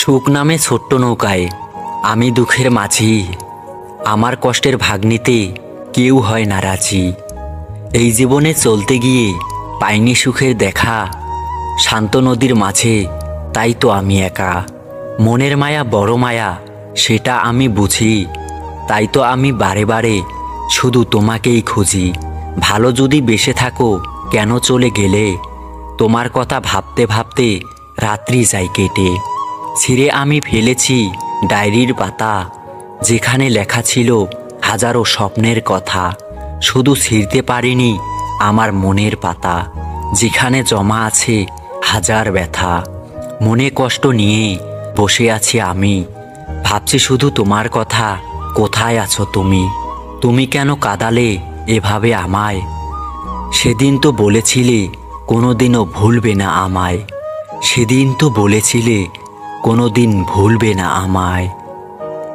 সুখ নামে ছোট্ট নৌকায় আমি দুঃখের মাঝি, আমার কষ্টের ভাগ নিতে কেউ হয় না রাজি। এই জীবনে চলতে গিয়ে পাইনি সুখের দেখা, শান্ত নদীর মাঝে তাই তো আমি একা। মনের মায়া বড় মায়া সেটা আমি বুঝি, তাই তো আমি বারে বারে শুধু তোমাকেই খুঁজি। ভালো যদি বেসে থাকো কেন চলে গেলে, তোমার কথা ভাবতে ভাবতে রাত্রি যায় কেটে। ছিঁড়ে আমি ফেলেছি ডায়েরির পাতা, যেখানে লেখা ছিল হাজারো স্বপ্নের কথা। শুধু ছিঁড়তে পারিনি আমার মনের পাতা, যেখানে জমা আছে হাজার ব্যথা। মনে কষ্ট নিয়ে বসে আছি আমি, ভাবছি শুধু তোমার কথা, কোথায় আছো তুমি? তুমি কেন কাঁদালে এভাবে আমায়? সেদিন তো বলেছিলে কোনোদিনও ভুলবে না আমায়, সেদিন তো বলেছিলে কোনোদিন ভুলবে না আমায়।